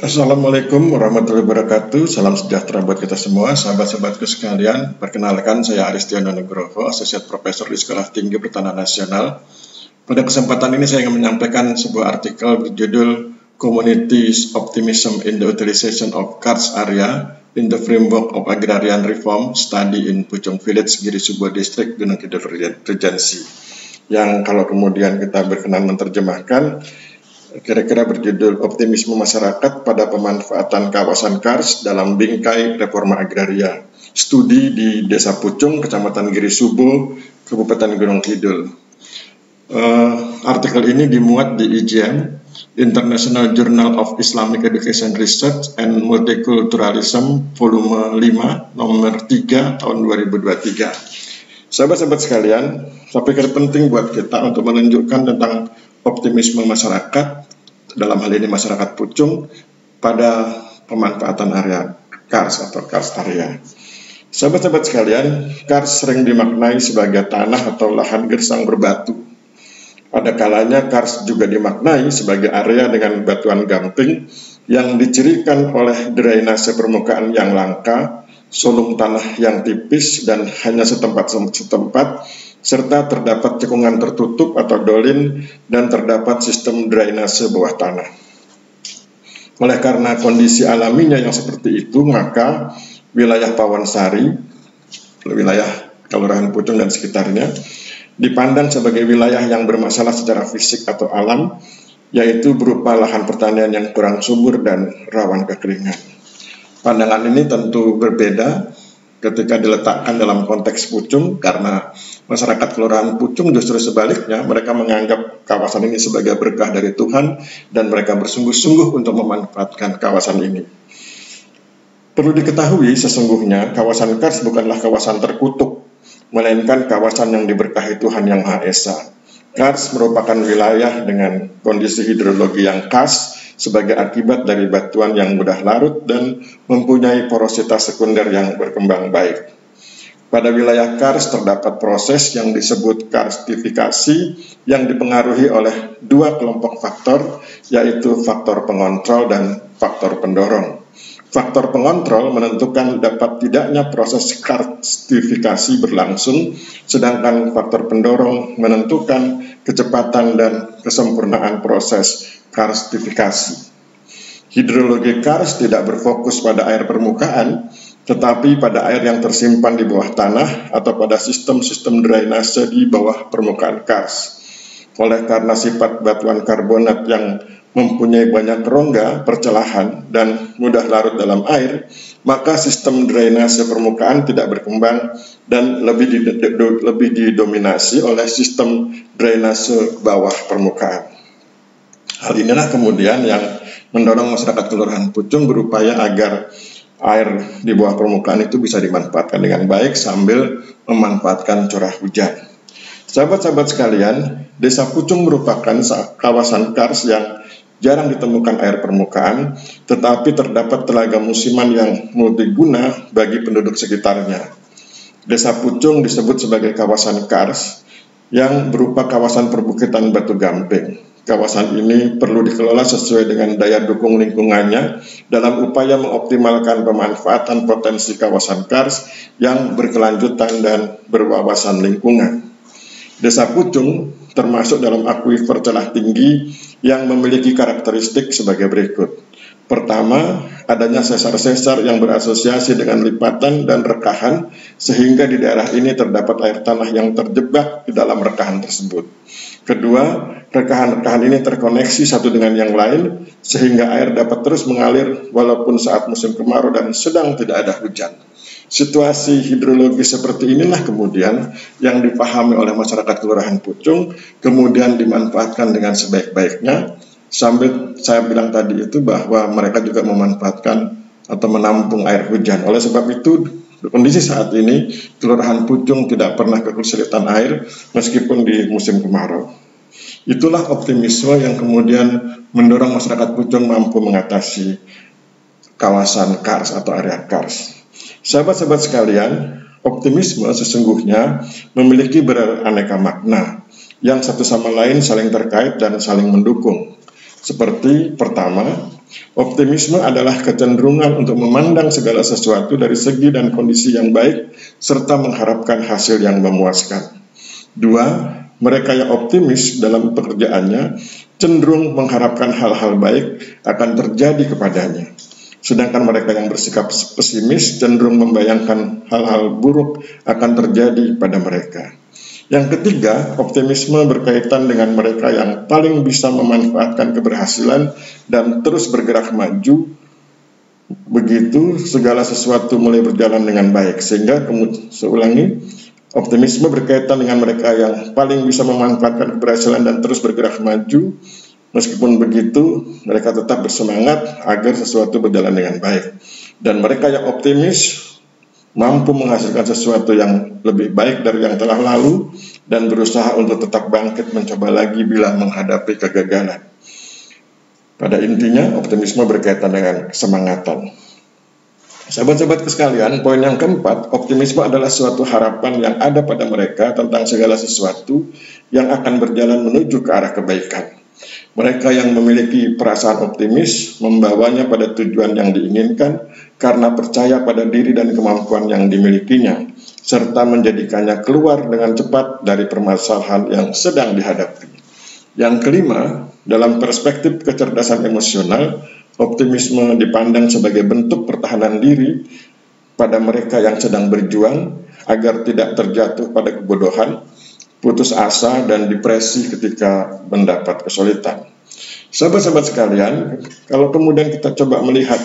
Assalamualaikum warahmatullahi wabarakatuh. Salam sejahtera buat kita semua, sahabat-sahabatku sekalian. Perkenalkan, saya Aristiono Nugroho, Asosiat Profesor di Sekolah Tinggi Pertanahan Nasional. Pada kesempatan ini saya ingin menyampaikan sebuah artikel berjudul Communities Optimism in the Utilization of Karst Area in the Framework of Agrarian Reform Study in Pucung Village, Giri Subo District, Gunung Kidul Regency. Yang kalau kemudian kita berkenan menerjemahkan, kira-kira berjudul Optimisme Masyarakat pada Pemanfaatan Kawasan Karst dalam Bingkai Reforma Agraria. Studi di Desa Pucung, Kecamatan Giri Subo, Kabupaten Gunung Kidul. Artikel ini dimuat di IJM, International Journal of Islamic Education Research and Multiculturalism, volume 5, nomor 3, tahun 2023. Sahabat-sahabat sekalian, saya pikir penting buat kita untuk menunjukkan tentang optimisme masyarakat, dalam hal ini masyarakat Pucung, pada pemanfaatan area Karst atau Karst area. Sahabat-sahabat sekalian, Karst sering dimaknai sebagai tanah atau lahan gersang berbatu. Ada kalanya Karst juga dimaknai sebagai area dengan batuan gamping yang dicirikan oleh drainase permukaan yang langka, sulung tanah yang tipis dan hanya setempat, serta terdapat cekungan tertutup atau dolin dan terdapat sistem drainase bawah tanah. Oleh karena kondisi alaminya yang seperti itu, maka wilayah Pawansari, wilayah Kelurahan Pucung dan sekitarnya, dipandang sebagai wilayah yang bermasalah secara fisik atau alam, yaitu berupa lahan pertanian yang kurang subur dan rawan kekeringan. Pandangan ini tentu berbeda ketika diletakkan dalam konteks Pucung, karena masyarakat Kelurahan Pucung justru sebaliknya, mereka menganggap kawasan ini sebagai berkah dari Tuhan dan mereka bersungguh-sungguh untuk memanfaatkan kawasan ini. Perlu diketahui sesungguhnya kawasan Karst bukanlah kawasan terkutuk, melainkan kawasan yang diberkahi Tuhan Yang Maha Esa. Karst merupakan wilayah dengan kondisi hidrologi yang khas sebagai akibat dari batuan yang mudah larut dan mempunyai porositas sekunder yang berkembang baik. Pada wilayah Karst terdapat proses yang disebut karstifikasi yang dipengaruhi oleh dua kelompok faktor, yaitu faktor pengontrol dan faktor pendorong. Faktor pengontrol menentukan dapat tidaknya proses karstifikasi berlangsung, sedangkan faktor pendorong menentukan kecepatan dan kesempurnaan proses karstifikasi. Hidrologi Karst tidak berfokus pada air permukaan, tetapi pada air yang tersimpan di bawah tanah atau pada sistem-sistem drainase di bawah permukaan Karst. Oleh karena sifat batuan karbonat yang mempunyai banyak rongga, percelahan, dan mudah larut dalam air, maka sistem drainase permukaan tidak berkembang dan lebih didominasi oleh sistem drainase bawah permukaan. Hal inilah kemudian yang mendorong masyarakat Kelurahan Pucung berupaya agar air di bawah permukaan itu bisa dimanfaatkan dengan baik sambil memanfaatkan curah hujan. Sahabat-sahabat sekalian, Desa Pucung merupakan kawasan Karst yang jarang ditemukan air permukaan, tetapi terdapat telaga musiman yang multiguna bagi penduduk sekitarnya. Desa Pucung disebut sebagai kawasan Karst yang berupa kawasan perbukitan batu gamping. Kawasan ini perlu dikelola sesuai dengan daya dukung lingkungannya dalam upaya mengoptimalkan pemanfaatan potensi kawasan Karst yang berkelanjutan dan berwawasan lingkungan. Desa Pucung termasuk dalam akuifer celah tinggi yang memiliki karakteristik sebagai berikut. Pertama, adanya sesar-sesar yang berasosiasi dengan lipatan dan rekahan, sehingga di daerah ini terdapat air tanah yang terjebak di dalam rekahan tersebut. Kedua, rekahan-rekahan ini terkoneksi satu dengan yang lain, sehingga air dapat terus mengalir walaupun saat musim kemarau dan sedang tidak ada hujan. Situasi hidrologi seperti inilah kemudian yang dipahami oleh masyarakat Kelurahan Pucung, kemudian dimanfaatkan dengan sebaik-baiknya, sambil saya bilang tadi itu bahwa mereka juga memanfaatkan atau menampung air hujan. Oleh sebab itu, kondisi saat ini Kelurahan Pucung tidak pernah kesulitan air meskipun di musim kemarau. Itulah optimisme yang kemudian mendorong masyarakat Pucung mampu mengatasi kawasan Karst atau area Karst. Sahabat-sahabat sekalian, optimisme sesungguhnya memiliki beraneka makna yang satu sama lain saling terkait dan saling mendukung. Seperti pertama, Optimisme adalah kecenderungan untuk memandang segala sesuatu dari segi dan kondisi yang baik, serta mengharapkan hasil yang memuaskan. 2. Mereka yang optimis dalam pekerjaannya cenderung mengharapkan hal-hal baik akan terjadi kepadanya. Sedangkan mereka yang bersikap pesimis cenderung membayangkan hal-hal buruk akan terjadi pada mereka. Yang ketiga, optimisme berkaitan dengan mereka yang paling bisa memanfaatkan keberhasilan dan terus bergerak maju begitu segala sesuatu mulai berjalan dengan baik. Sehingga, optimisme berkaitan dengan mereka yang paling bisa memanfaatkan keberhasilan dan terus bergerak maju. Meskipun begitu, mereka tetap bersemangat agar sesuatu berjalan dengan baik. Dan mereka yang optimis mampu menghasilkan sesuatu yang lebih baik dari yang telah lalu dan berusaha untuk tetap bangkit mencoba lagi bila menghadapi kegagalan. Pada intinya, optimisme berkaitan dengan kesemangatan. Sahabat-sahabatku sekalian, poin yang keempat, optimisme adalah suatu harapan yang ada pada mereka tentang segala sesuatu yang akan berjalan menuju ke arah kebaikan. Mereka yang memiliki perasaan optimis membawanya pada tujuan yang diinginkan karena percaya pada diri dan kemampuan yang dimilikinya, serta menjadikannya keluar dengan cepat dari permasalahan yang sedang dihadapi. Yang kelima, dalam perspektif kecerdasan emosional, optimisme dipandang sebagai bentuk pertahanan diri pada mereka yang sedang berjuang agar tidak terjatuh pada kebodohan, putus asa, dan depresi ketika mendapat kesulitan. Sahabat-sahabat sekalian, kalau kemudian kita coba melihat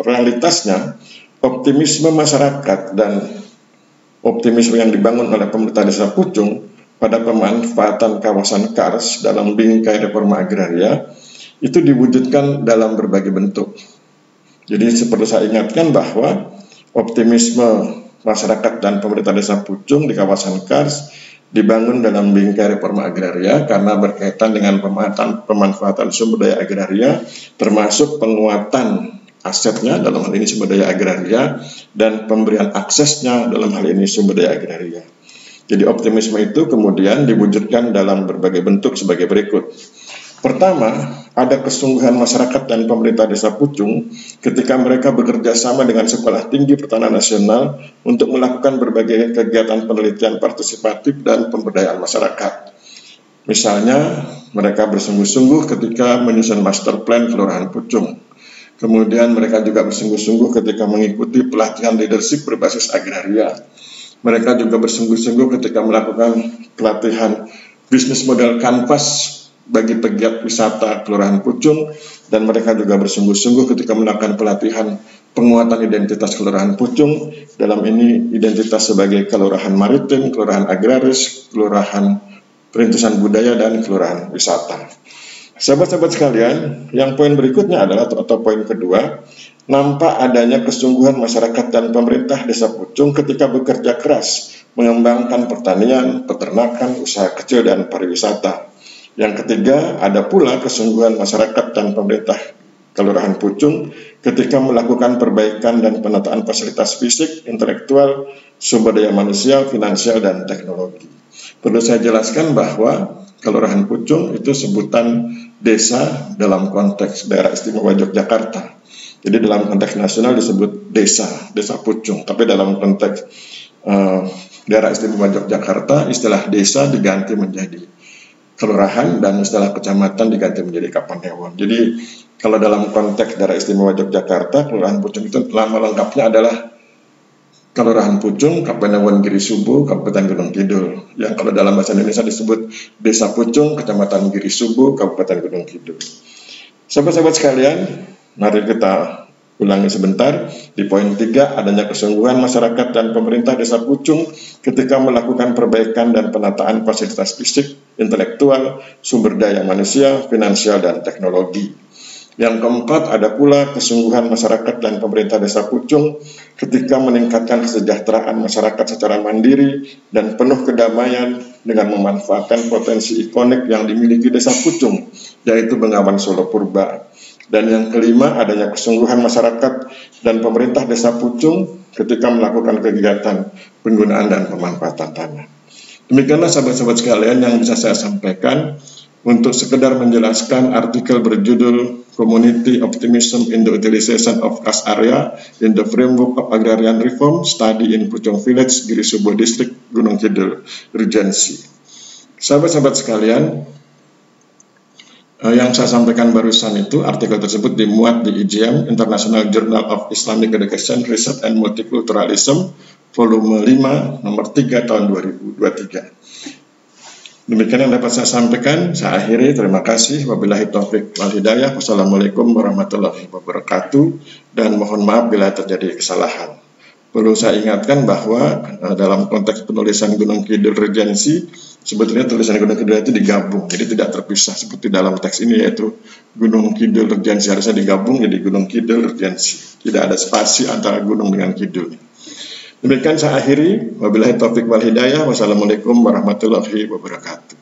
realitasnya, optimisme masyarakat dan optimisme yang dibangun oleh pemerintah Desa Pucung pada pemanfaatan kawasan Kars dalam bingkai reforma agraria itu diwujudkan dalam berbagai bentuk. Jadi seperti saya ingatkan bahwa optimisme masyarakat dan pemerintah Desa Pucung di kawasan Kars dibangun dalam bingkai reforma agraria karena berkaitan dengan pemanfaatan sumber daya agraria, termasuk penguatan asetnya dalam hal ini sumber daya agraria dan pemberian aksesnya dalam hal ini sumber daya agraria. Jadi optimisme itu kemudian diwujudkan dalam berbagai bentuk sebagai berikut. Pertama, ada kesungguhan masyarakat dan pemerintah Desa Pucung ketika mereka bekerja sama dengan Sekolah Tinggi Pertanian Nasional untuk melakukan berbagai kegiatan penelitian partisipatif dan pemberdayaan masyarakat. Misalnya, mereka bersungguh-sungguh ketika menyusun master plan Kelurahan Pucung. Kemudian mereka juga bersungguh-sungguh ketika mengikuti pelatihan leadership berbasis agraria. Mereka juga bersungguh-sungguh ketika melakukan pelatihan bisnis model kanvas bagi pegiat wisata Kelurahan Pucung, dan mereka juga bersungguh-sungguh ketika melakukan pelatihan penguatan identitas Kelurahan Pucung, dalam ini identitas sebagai kelurahan maritim, kelurahan agraris, kelurahan perintisan budaya, dan kelurahan wisata. Sahabat-sahabat sekalian, yang poin berikutnya adalah, atau poin kedua, nampak adanya kesungguhan masyarakat dan pemerintah Desa Pucung ketika bekerja keras mengembangkan pertanian, peternakan, usaha kecil, dan pariwisata. Yang ketiga, ada pula kesungguhan masyarakat dan pemerintah Kelurahan Pucung ketika melakukan perbaikan dan penataan fasilitas fisik, intelektual, sumber daya manusia, finansial, dan teknologi. Perlu saya jelaskan bahwa Kelurahan Pucung itu sebutan desa dalam konteks daerah istimewa Yogyakarta. Jadi dalam konteks nasional disebut desa Pucung. Tapi dalam konteks daerah istimewa Yogyakarta, istilah desa diganti menjadi kelurahan dan istilah kecamatan diganti menjadi Kapanewon. Jadi kalau dalam konteks daerah istimewa Yogyakarta, Kelurahan Pucung itu nama lengkapnya adalah Kelurahan Pucung, Kapanewon Giri Subu, Kabupaten Gunung Kidul. Yang kalau dalam bahasa Indonesia disebut Desa Pucung, Kecamatan Giri Subu, Kabupaten Gunung Kidul. Sahabat-sahabat sekalian, mari kita ulangi sebentar. Di poin 3, adanya kesungguhan masyarakat dan pemerintah Desa Pucung ketika melakukan perbaikan dan penataan fasilitas fisik, intelektual, sumber daya manusia, finansial, dan teknologi. Yang keempat, ada pula kesungguhan masyarakat dan pemerintah Desa Pucung ketika meningkatkan kesejahteraan masyarakat secara mandiri dan penuh kedamaian dengan memanfaatkan potensi ikonik yang dimiliki Desa Pucung, yaitu Bengawan Solo Purba. Dan yang kelima, adanya kesungguhan masyarakat dan pemerintah Desa Pucung ketika melakukan kegiatan penggunaan dan pemanfaatan tanah. Demikianlah sahabat-sahabat sekalian yang bisa saya sampaikan untuk sekedar menjelaskan artikel berjudul Community Optimism in the Utilization of Kas Area in the Framework of Agrarian Reform Study in Pucung Village, Girisubo District, Gunung Kidul, Regency. Sahabat-sahabat sekalian, yang saya sampaikan barusan itu, artikel tersebut dimuat di IJM, International Journal of Islamic Education, Research and Multiculturalism, volume 5, nomor 3 tahun 2023. Demikian yang dapat saya sampaikan. Saya akhiri. Terima kasih. Wabillahi taufik wal hidayah. Wassalamualaikum warahmatullahi wabarakatuh. Dan mohon maaf bila terjadi kesalahan. Perlu saya ingatkan bahwa dalam konteks penulisan Gunung Kidul Regency, sebetulnya tulisan Gunung Kidul itu digabung, jadi tidak terpisah seperti dalam teks ini, yaitu Gunung Kidul Regency harusnya digabung jadi Gunung Kidul Regency. Tidak ada spasi antara gunung dengan kidul. Demikian saya akhiri. Wabillahi taufik wal hidayah. Wassalamualaikum warahmatullahi wabarakatuh.